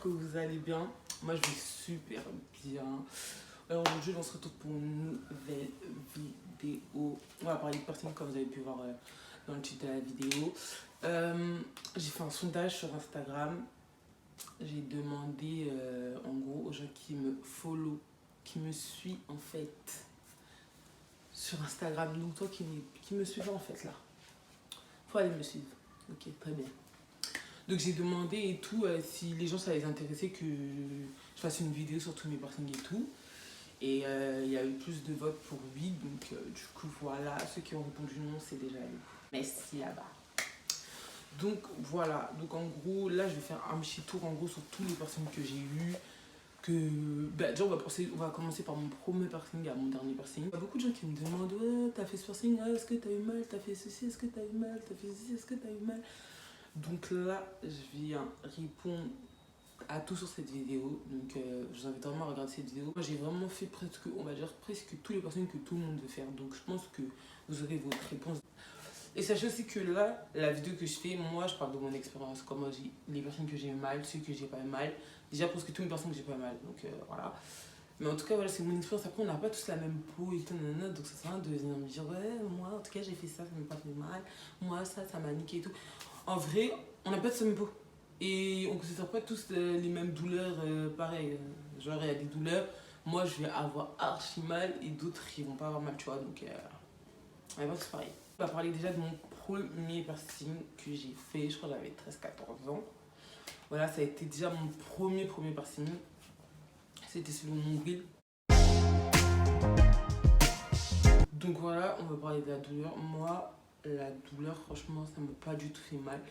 que vous allez bien. Moi, je vais super bien. Alors, aujourd'hui, on se retrouve pour une nouvelle vidéo. On va parler de personnes, comme vous avez pu voir dans le titre de la vidéo. J'ai fait un sondage sur Instagram. J'ai demandé, en gros, aux gens qui me follow, qui me suivent, en fait, sur Instagram. Donc, toi qui me suivent, en fait, là. Faut aller me suivre. Ok, très bien. Donc j'ai demandé et tout si les gens ça les intéressait que je fasse une vidéo sur tous mes piercings et tout. Et il y a eu plus de votes pour oui, donc du coup voilà, ceux qui ont répondu non c'est déjà eu. Merci là-bas. Donc voilà, donc en gros là je vais faire un petit tour en gros sur tous les piercings que j'ai eu. Déjà on va commencer par mon premier piercing, à mon dernier piercing. Il y a beaucoup de gens qui me demandent ouais t'as fait ce piercing, est-ce que t'as eu mal, t'as fait ceci, est-ce que t'as eu mal, t'as fait ceci, est-ce que t'as eu mal. Donc là, je viens répondre à tout sur cette vidéo. Donc je vous invite vraiment à regarder cette vidéo. Moi j'ai vraiment fait presque, on va dire presque tous les personnes que tout le monde veut faire. Donc je pense que vous aurez votre réponse. Et sachez aussi que là, la vidéo que je fais, moi je parle de mon expérience. Comment les personnes que j'ai eu mal, ceux que j'ai pas eu mal. Déjà presque toutes les personnes que j'ai pas eu mal. Donc voilà. Mais en tout cas, voilà, c'est mon expérience. Après, on n'a pas tous la même peau et tout, donc ça sert à rien de venir me dire ouais, moi en tout cas j'ai fait ça m'a pas fait mal. Moi ça m'a niqué et tout. En vrai, on n'a pas de même peau. Et on ne considère pas tous les mêmes douleurs pareilles. Genre, il y a des douleurs, moi je vais avoir archi mal et d'autres ils vont pas avoir mal, tu vois. Donc, on va pas tous pareil. On va parler déjà de mon premier piercing que j'ai fait, je crois que j'avais 13-14 ans. Voilà, ça a été déjà mon premier piercing. C'était sur le nombril. Donc voilà, on va parler de la douleur. Moi, la douleur, franchement, ça m'a pas du tout fait mal.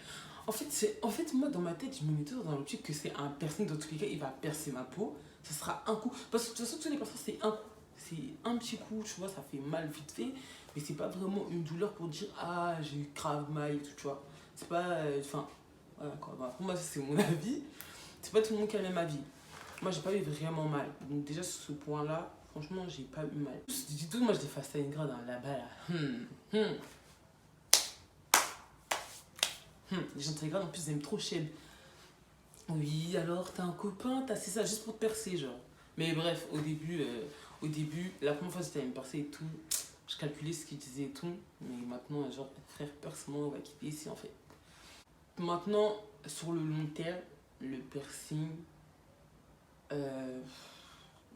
En fait, moi, dans ma tête, je me mettais dans l'optique que c'est un piercing. Dans tous les cas, il va percer ma peau. Ça sera un coup. Parce que de toute façon, tous les piercings, c'est un coup. C'est un petit coup, tu vois, ça fait mal vite fait. Mais c'est pas vraiment une douleur pour dire, ah, j'ai grave mal et tout, tu vois. C'est pas. Enfin, voilà quoi. Bah, pour moi, c'est mon avis. C'est pas tout le monde qui a le même avis. Moi, j'ai pas eu vraiment mal. Donc, déjà, sur ce point-là, franchement, j'ai pas eu mal. Du tout, moi, je l'ai fait à Stalingrad, là-bas, là. Les gens de Stalingrad, en plus, ils aiment trop Cheb. Oui, alors, t'as un copain, t'as c'est ça, juste pour te percer, genre. Mais bref, au début, la première fois que j'étais allée me percer et tout, je calculais ce qu'il disait et tout. Mais maintenant, genre, frère, perce-moi, on va quitter ici, en fait. Maintenant, sur le long terme, le piercing,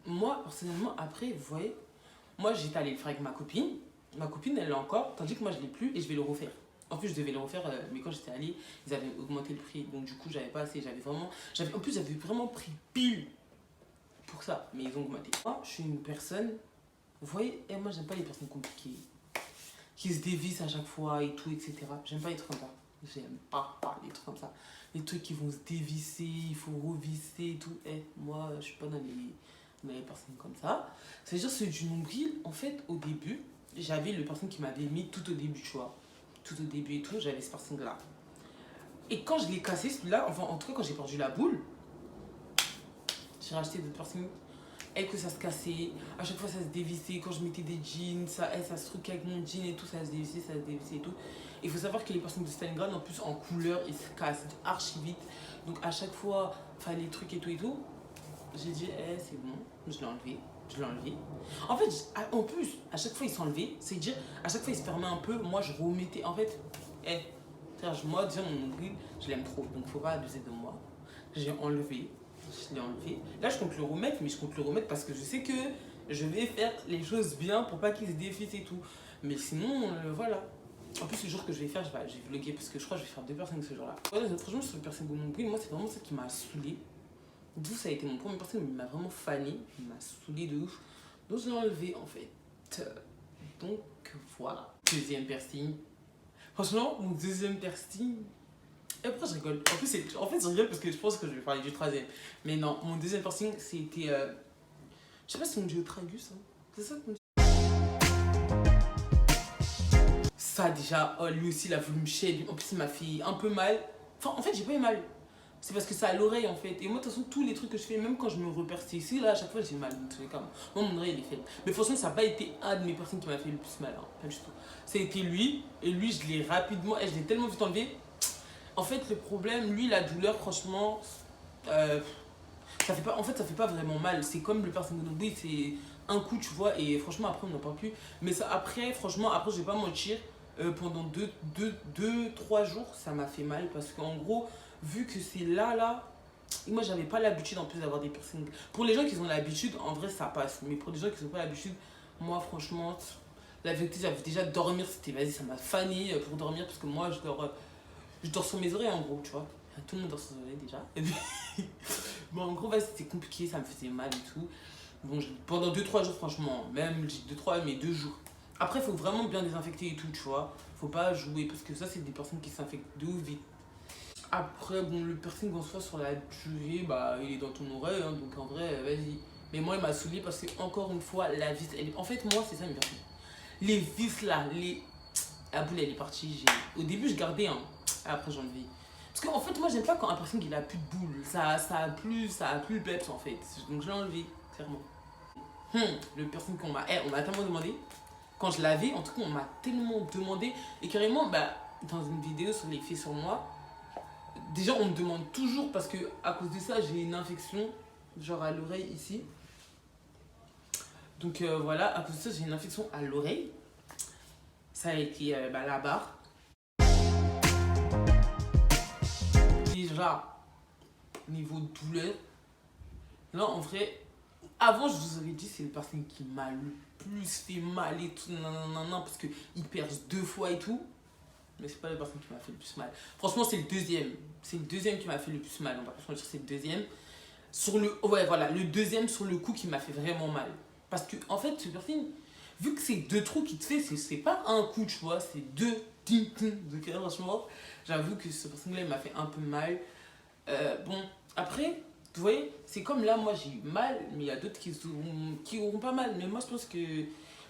moi, personnellement, après, vous voyez, moi, j'étais allée le faire avec ma copine. Ma copine, elle l'a encore, tandis que moi, je l'ai plus et je vais le refaire. En plus, je devais le refaire, mais quand j'étais allée, ils avaient augmenté le prix. Donc, du coup, j'avais pas assez. En plus, j'avais vraiment pris pile pour ça. Mais ils ont augmenté. Moi, je suis une personne, vous voyez, et moi, j'aime pas les personnes compliquées, qui se dévissent à chaque fois et tout, etc. J'aime pas les trucs comme ça. J'aime pas les trucs comme ça. Les trucs qui vont se dévisser, il faut revisser et tout. Moi, je suis pas dans les personnes comme ça. C'est-à-dire, c'est du nombril. En fait, au début, j'avais le personne qui m'avait mis tout au début, tu vois. Tout au début et tout, j'avais ce piercing-là. Et quand je l'ai cassé, celui-là, enfin, en tout cas, quand j'ai perdu la boule, j'ai racheté d'autres piercings. Et que ça se cassait, à chaque fois ça se dévissait. Quand je mettais des jeans, ça se truquait avec mon jean et tout, ça se dévissait et tout. Il faut savoir que les piercings de Stalingrad, en plus en couleur, ils se cassent archi vite. Donc à chaque fois, fallait les trucs et tout et tout. J'ai dit, c'est bon, je l'ai enlevé. En fait, en plus, à chaque fois il s'enlevait, c'est dire, à chaque fois il se fermait un peu, moi je remettais. En fait, moi déjà mon nombril, je l'aime trop, donc faut pas abuser de moi. J'ai enlevé. Je l'ai enlevé. Là, je compte le remettre, mais je compte le remettre parce que je sais que je vais faire les choses bien pour pas qu'il se défisse et tout. Mais sinon, voilà. En plus, le jour que je vais faire, je vais vlogger parce que je crois que je vais faire 2 personnes ce jour-là. Ouais, franchement, sur le piercing de mon nombril, moi, c'est vraiment ça qui m'a saoulé. D'où ça a été mon premier piercing, mais il m'a vraiment fané. Il m'a saoulé de ouf. Donc, je l'ai enlevé en fait. Donc, voilà. Deuxième piercing. Franchement, mon deuxième piercing. Et après, je rigole. En fait, je rigole parce que je pense que je vais parler du troisième. Mais non, mon deuxième piercing, c'était. Je sais pas si on dit au tragus. Hein. C'est ça qu'on dit. Ça, déjà, oh, lui aussi, il a voulu me chier. En plus, il m'a fait un peu mal. Enfin, en fait, j'ai pas eu mal. C'est parce que c'est à l'oreille, en fait. Et moi, de toute façon, tous les trucs que je fais, même quand je me reperce ici, là, à chaque fois, j'ai mal. Dans tous les cas, moi, mon oreille, il est faible. Mais franchement, ça n'a pas été un de mes piercings qui m'a fait le plus mal. Hein. Pas du tout. Ça a été lui. Et lui, je l'ai rapidement. Je l'ai tellement vite enlevé. En fait, le problème, lui, la douleur, franchement, ça fait pas, en fait, ça fait pas vraiment mal. C'est comme le piercing de nombril, c'est un coup, tu vois, et franchement, après, on n'en parle plus. Mais ça, après, franchement, après, je vais pas mentir, pendant 3 jours, ça m'a fait mal parce qu'en gros, vu que c'est là, et moi, j'avais pas l'habitude en plus d'avoir des piercings. Pour les gens qui ont l'habitude, en vrai, ça passe. Mais pour les gens qui n'ont pas l'habitude, moi, franchement, la vérité, j'avais déjà dormir, c'était vas-y, ça m'a fané pour dormir parce que moi, je dors sur mes oreilles en gros, tu vois. Tout le monde dort sur ses oreilles déjà. Et puis, bon, en gros, c'était compliqué, ça me faisait mal et tout. Bon, pendant 2-3 jours, franchement, même 2-3, mais 2 jours. Après, il faut vraiment bien désinfecter et tout, tu vois. Faut pas jouer parce que ça, c'est des personnes qui s'infectent de ouf vite. Après, bon, le piercing en soi sur la durée, bah, il est dans ton oreille, hein, donc en vrai, vas-y. Mais moi, il m'a saoulé parce que, encore une fois, la vis, en fait, moi, c'est ça, mes piercings. Les vis là, la boule, elle est partie. Au début, je gardais, hein. Après, j'ai enlevé. Parce qu'en fait, moi, j'aime pas quand un piercing, il a plus de boule. Ça a plus le peps, en fait. Donc, je l'ai enlevé, clairement. Le piercing on m'a tellement demandé. Quand je l'avais, en tout cas, on m'a tellement demandé. Et carrément, bah, dans une vidéo sur les faits sur moi, déjà, on me demande toujours parce que à cause de ça, j'ai une infection, genre à l'oreille ici. Donc voilà, à cause de ça, j'ai une infection à l'oreille. Ça a été la barre. Déjà, niveau douleur, là en vrai, avant je vous avais dit, c'est le piercing qui m'a le plus fait mal et tout, nanana, parce qu'il perce 2 fois et tout. Mais c'est pas le piercing qui m'a fait le plus mal. Franchement, c'est le deuxième. C'est le deuxième qui m'a fait le plus mal. On va pas dire c'est le deuxième. Ouais, voilà, le deuxième sur le coup qui m'a fait vraiment mal. Parce que, en fait, ce piercing, vu que c'est 2 trous qui te fait, c'est pas un coup, tu vois, c'est 2 ting ting. Donc, franchement, j'avoue que ce piercing-là, il m'a fait un peu mal. Bon, après, vous voyez, c'est comme là, moi j'ai eu mal, mais il y a d'autres qui auront pas mal. Mais moi, je pense que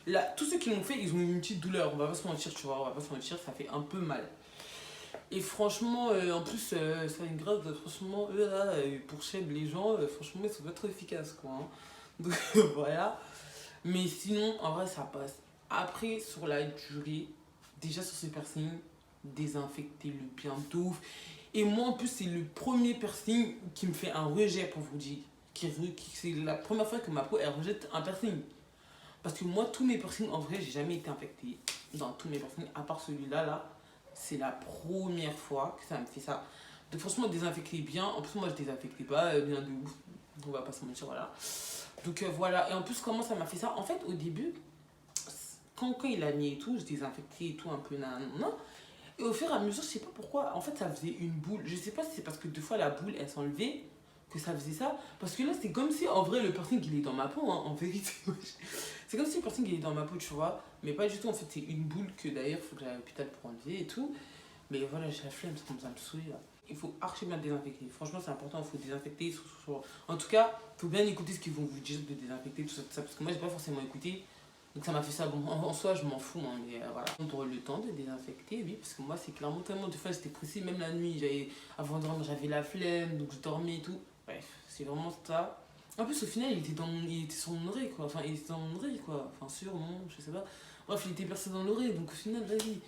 là, tous ceux qui l'ont fait, ils ont eu une petite douleur. On va pas se mentir, tu vois, on va pas se mentir, ça fait un peu mal. Et franchement, en plus, ça a une grâce, franchement, là, pour Cheb, les gens, franchement, ils sont pas trop efficaces, quoi. Hein. Donc voilà. Mais sinon, en vrai, ça passe. Après, sur la durée, déjà sur ce piercing, désinfectez-le bien d'ouf. Et moi, en plus, c'est le premier piercing qui me fait un rejet, pour vous dire. C'est la première fois que ma peau, elle rejette un piercing. Parce que moi, tous mes piercings, en vrai, j'ai jamais été infectée. Dans tous mes piercings, à part celui-là, là, c'est la première fois que ça me fait ça. Donc franchement, désinfectez bien. En plus, moi, je désinfectais pas bien de ouf. On va pas se mentir, voilà. Donc voilà. Et en plus, comment ça m'a fait ça? En fait, au début, quand il a mis et tout, je désinfectais et tout un peu, nan. Et au fur et à mesure, je sais pas pourquoi, en fait, ça faisait une boule. Je sais pas si c'est parce que 2 fois la boule, elle s'enlevait, que ça faisait ça. Parce que là, c'est comme si, en vrai, le piercing, il est dans ma peau, hein, en vérité. C'est comme si le piercing, il est dans ma peau, tu vois. Mais pas du tout, en fait, c'est une boule que d'ailleurs, il faut que j'aille à l'hôpital pour enlever et tout. Mais voilà, j'ai la flemme, ça commence à me saouler, là. Il faut archi bien désinfecter. Franchement, c'est important, il faut désinfecter. En tout cas, il faut bien écouter ce qu'ils vont vous dire de désinfecter, tout ça. Parce que moi, j'ai pas forcément écouté. Donc ça m'a fait ça. Bon, en soi, je m'en fous, hein, mais voilà. On aurait le temps de désinfecter, oui, parce que moi, c'est clairement tellement de fois, j'étais pressée, même la nuit. Avant de dormir, j'avais la flemme, donc je dormais et tout. Bref, c'est vraiment ça. En plus, au final, il était sur mon oreille, quoi. Enfin, il était dans mon oreille, quoi. Enfin, sur, non, je sais pas. Bref, il était percé dans l'oreille, donc au final, vas-y.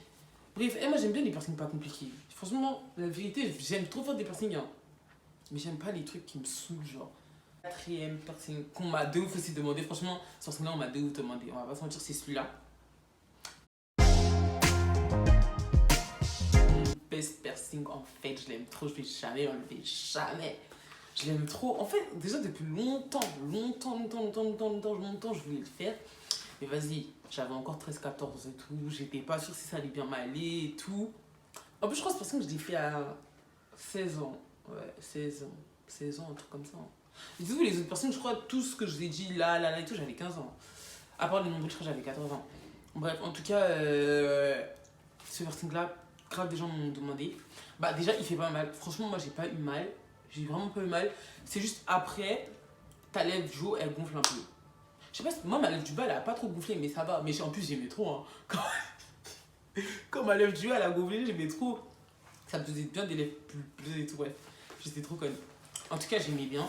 Bref, et moi, j'aime bien les piercings pas compliqués. Franchement, la vérité, j'aime trop faire des piercings, hein. Mais j'aime pas les trucs qui me saoulent, genre. Quatrième piercing qu'on m'a de ouf aussi demandé. Franchement, sur ce là on m'a de ouf demandé. On va pas se mentir, c'est celui-là. Mon best piercing, en fait, je l'aime trop. Je vais jamais enlever. Jamais. Je l'aime trop. En fait, déjà depuis longtemps, je voulais le faire. Mais vas-y, j'avais encore 13-14 et tout. J'étais pas sûre si ça allait bien m'aller et tout. En plus, je crois que ce piercing, je l'ai fait à 16 ans. Ouais, 16 ans. 16 ans, un truc comme ça. Et du coup, les autres personnes, je crois, tout ce que je vous ai dit là et tout, j'avais 15 ans. À part le nombril, je crois, j'avais 14 ans. Bref, en tout cas, ce piercing-là, grave des gens m'ont demandé. Bah, déjà, il fait pas mal. Franchement, moi, j'ai pas eu mal. J'ai vraiment pas eu mal. C'est juste après, ta lèvre du haut, elle gonfle un peu. Je sais pas, moi, ma lèvre du bas, elle a pas trop gonflé, mais ça va. Mais en plus, j'aimais trop. Hein. Quand ma lèvre du haut, elle a gonflé, j'aimais trop. Ça me faisait bien des lèvres plus et tout, bref. J'étais trop conne. En tout cas, j'aimais bien.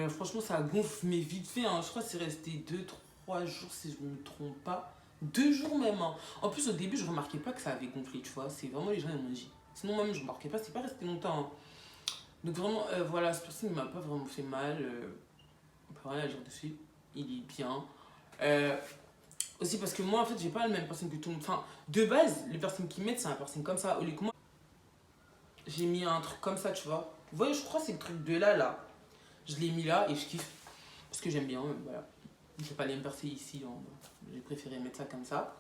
Franchement, ça gonfle, mais vite fait. Hein. Je crois que c'est resté 2-3 jours, si je ne me trompe pas. 2 jours même. Hein. En plus, au début, je remarquais pas que ça avait gonflé, tu vois. C'est vraiment les gens, ils m'ont dit. Sinon, même, je remarquais pas, c'est pas resté longtemps. Hein. Donc vraiment, voilà, ce piercing il m'a pas vraiment fait mal. On peut rien à dire dessus. Il est bien. Euh, Aussi parce que moi, en fait, j'ai pas le même piercing que tout le monde. Enfin, de base, le piercing qu'ils mettent, c'est un piercing comme ça. Au lieu que moi, j'ai mis un truc comme ça, tu vois. Vous voyez, je crois que c'est le truc de là, là. Je l'ai mis là et je kiffe. Parce que j'aime bien, voilà. Je vais pas aller me percer ici. Hein. J'ai préféré mettre ça comme ça.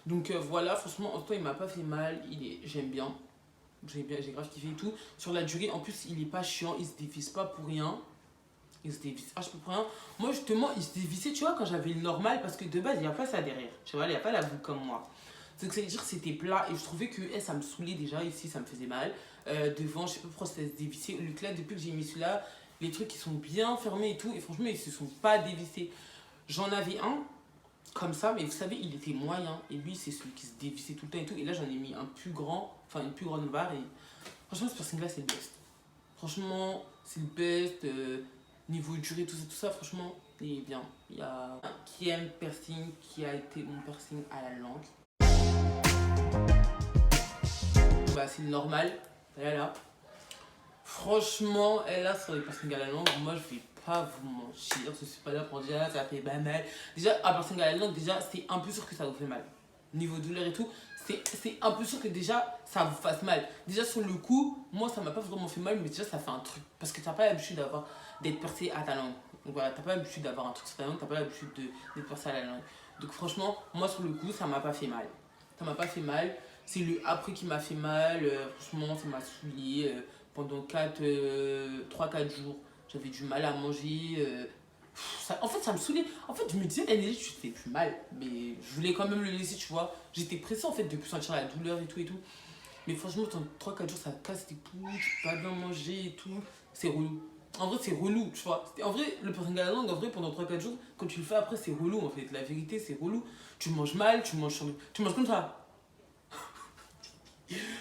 Donc voilà, franchement, en tout cas, il m'a pas fait mal. J'aime bien. J'ai grave kiffé et tout. Sur la durée, en plus, il est pas chiant. Il se dévisse pas pour rien. Il se dévisse peu pour rien. Moi, justement, il se dévissait, tu vois, quand j'avais le normal. Parce que de base, il n'y a pas ça derrière. Tu vois, il n'y a pas la boucle comme moi. Donc, ça veut dire que c'était plat. Et je trouvais que ça me saoulait déjà. Ici, ça me faisait mal. Devant, je sais pas pourquoi ça se dévissait. Le là, depuis que j'ai mis celui-là, les trucs, ils sont bien fermés et tout. Et franchement, ils se sont pas dévissés. J'en avais un comme ça, mais vous savez, il était moyen. Et lui, c'est celui qui se dévissait tout le temps et tout. Et là, j'en ai mis un plus grand, enfin une plus grande barre. Et franchement, ce piercing-là, c'est le best. Franchement, c'est le best. Niveau durée, tout ça, franchement, il est bien. Il y a un qui aime piercing qui a été mon piercing à la langue. Bah, c'est normal. Là. Franchement, elle là, sur les piercings à la langue, moi, je vais pas vous mentir. Je suis pas là pour dire, ça fait pas mal. Déjà, un piercing à la langue, déjà, c'est un peu sûr que ça vous fait mal. Niveau douleur et tout, c'est un peu sûr que déjà, ça vous fasse mal. Déjà, sur le coup, moi, ça m'a pas vraiment fait mal, mais déjà, ça fait un truc. Parce que t'as pas l'habitude d'être percé à ta langue. Donc voilà, t'as pas l'habitude d'avoir un truc sur ta langue, t'as pas l'habitude d'être percé à la langue. Donc franchement, moi, sur le coup, ça m'a pas fait mal. Ça m'a pas fait mal. C'est le après qui m'a fait mal. Franchement, ça m'a saoulé. Pendant 3-4 jours, j'avais du mal à manger. En fait, ça me saoulait. En fait, je me disais, Énergie, tu te fais plus mal. Mais je voulais quand même le laisser, tu vois. J'étais pressée en fait de plus sentir la douleur et tout et tout. Mais franchement, dans 3-4 jours, ça casse tes couilles, tu peux pas bien manger et tout. C'est relou. En vrai, c'est relou, tu vois. En vrai, le piercing à la langue, en vrai, pendant 3-4 jours, quand tu le fais après, c'est relou en fait. La vérité, c'est relou. Tu manges mal, tu manges comme ça.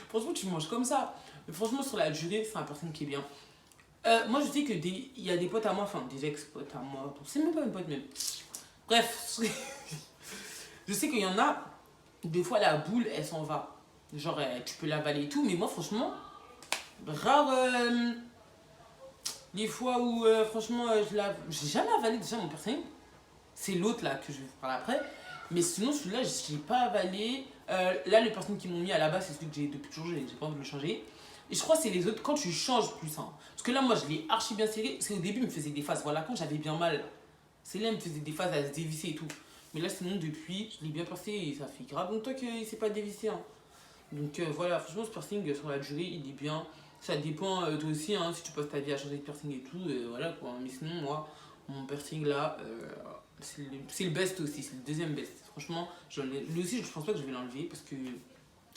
Franchement, tu manges comme ça. Mais franchement, sur la durée, c'est un piercing qui est bien. Moi, je sais que il y a des potes à moi, enfin des ex-potes à moi, c'est même pas une pote même. Bref, je sais qu'il y en a, des fois la boule, elle s'en va. Genre, tu peux l'avaler et tout, mais moi, franchement, rare les fois où, franchement, j'ai jamais avalé déjà mon piercing. C'est l'autre là que je vais vous parler après. Mais sinon, celui-là, je l'ai pas avalé. Là, les personnes qui m'ont mis à la base, c'est celui que j'ai depuis toujours, j'ai pas envie de le changer. Et je crois que c'est les autres quand tu changes plus. Hein. Parce que là, moi, je l'ai archi bien serré. Parce qu'au début, il me faisait des phases. Voilà, quand j'avais bien mal, c'est là, il me faisait des phases à se dévisser et tout. Mais là, sinon, depuis, je l'ai bien percé et ça fait grave longtemps qu'il s'est pas dévissé. Hein. Donc voilà, franchement, ce piercing sur la durée, il est bien. Ça dépend toi aussi, hein, si tu passes ta vie à changer de piercing et tout. Voilà quoi. Mais sinon, moi, mon piercing là, c'est le best aussi. C'est le deuxième best. Franchement, lui aussi, je pense pas que je vais l'enlever parce que.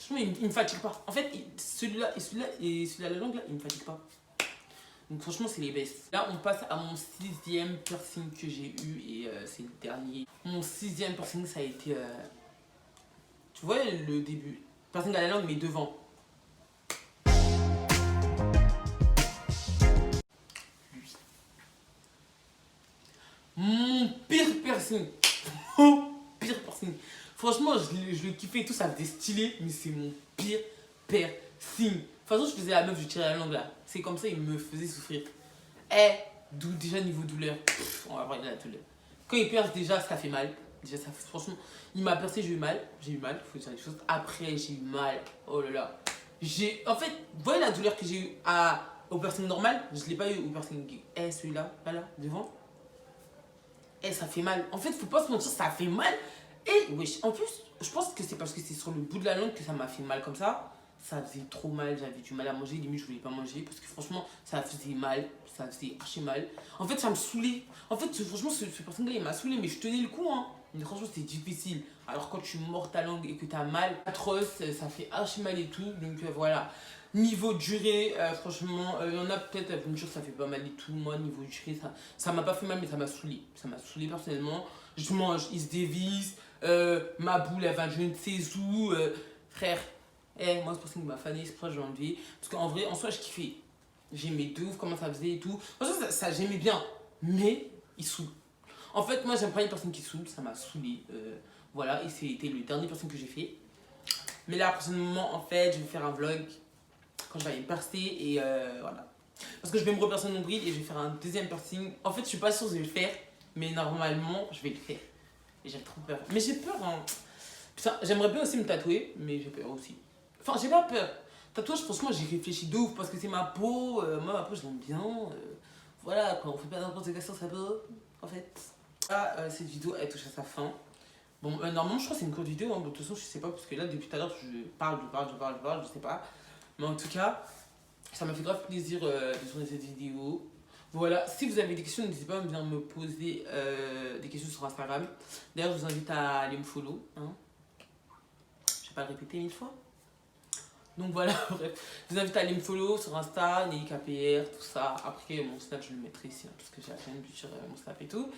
Franchement, il me fatigue pas. En fait, celui-là et celui à la langue là, il me fatigue pas. Donc franchement, c'est les best. Là, on passe à mon sixième piercing que j'ai eu et c'est le dernier. Mon sixième piercing, ça a été. Tu vois le début. Piercing à la langue, mais devant. Lui. Mon pire piercing. Mon pire piercing. Franchement, je le kiffais et tout, ça faisait stylé, mais c'est mon pire piercing. De toute façon, je faisais la meuf, je tirais la langue là. C'est comme ça, il me faisait souffrir. Déjà niveau douleur, on va voir la douleur. Quand il perce, déjà, ça fait mal. Déjà, ça fait, franchement, il m'a percé, j'ai eu mal. Faut dire les choses. Après, j'ai eu mal. Oh là là. En fait, vous voyez la douleur que j'ai eu au piercing normal, je l'ai pas eu au piercing. Celui-là, là, devant. Ça fait mal. En fait, faut pas se mentir, ça fait mal. Et wesh, en plus, je pense que c'est parce que c'est sur le bout de la langue que ça m'a fait mal comme ça. Ça faisait trop mal, j'avais du mal à manger, limite je voulais pas manger parce que franchement ça faisait mal, ça faisait archi mal. En fait ça me saoulait. En fait franchement ce personne-là il m'a saoulé mais je tenais le coup hein. Mais franchement c'était difficile. Alors quand tu mords ta langue et que t'as mal, atroce, ça fait archi mal et tout. Donc voilà. Niveau durée, franchement, il y en a peut-être, vous me dire ça fait pas mal et tout. Moi niveau durée, ça m'a pas fait mal mais ça m'a saoulé. Ça m'a saoulé personnellement. Je mange, il se dévisse, ma boule elle va je ne sais où. Frère. Moi, c'est pour ça qu'il m'a fané, c'est pour ça que je l'ai enlevé. Parce qu'en vrai, en soi, je kiffais. J'aimais de ouf comment ça faisait et tout. Franchement, ça j'aimais bien. Mais, il saoule. En fait, moi, j'aime pas les personnes qui saoulent. Ça m'a saoulé. Voilà, et c'était le dernier personne que j'ai fait. Mais là, prochainement, en fait, je vais faire un vlog quand je vais aller me percer. Et voilà. Parce que je vais me repasser mon nombril et je vais faire un deuxième piercing. En fait, je suis pas sûre que je vais le faire, mais normalement, je vais le faire. Et j'ai trop peur. Mais j'ai peur, hein. Putain, j'aimerais bien aussi me tatouer, mais j'ai peur aussi. Enfin, j'ai pas peur. Tatouage, franchement, j'y réfléchis de ouf parce que c'est ma peau. Moi, ma peau, je l'aime bien. Voilà, quand on fait pas n'importe quelle sur sa peau, en fait. Ah, cette vidéo, elle touche à sa fin. Bon, normalement, je crois que c'est une courte vidéo. Hein. De toute façon, je sais pas, parce que là, depuis tout à l'heure, je sais pas. Mais en tout cas, ça m'a fait grave plaisir de tourner cette vidéo. Voilà, si vous avez des questions, n'hésitez pas à venir me poser des questions sur Instagram. D'ailleurs, je vous invite à aller me follow. Hein. Je vais pas le répéter 1000 fois. Donc voilà, bref. Je vous invite à aller me follow sur Insta, NeiKPR, tout ça. Après, mon Snap, je le mettrai ici, hein, parce que j'ai la flemme de sur mon Snap et tout.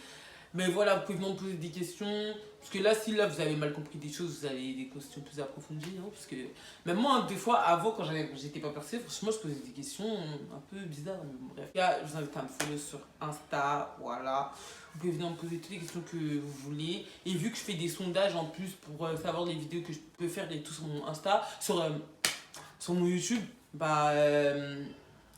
Mais voilà, vous pouvez me poser des questions. Parce que là, si là vous avez mal compris des choses, vous avez des questions plus approfondies. Hein, parce que même moi, des fois, avant, quand j'étais pas percée, franchement, je posais des questions un peu bizarres. Mais bon, bref. Là, je vous invite à me follow sur Insta. Voilà. Vous pouvez venir me poser toutes les questions que vous voulez. Et vu que je fais des sondages en plus pour savoir les vidéos que je peux faire et tout sur mon Insta, sur mon YouTube, bah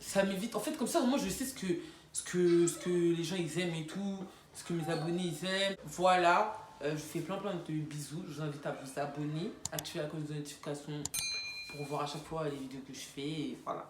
ça m'évite. En fait, comme ça, moi, je sais ce que les gens ils aiment et tout, ce que mes abonnés ils aiment. Voilà, je vous fais plein de bisous. Je vous invite à vous abonner, activer la cloche de notification pour voir à chaque fois les vidéos que je fais. Et voilà.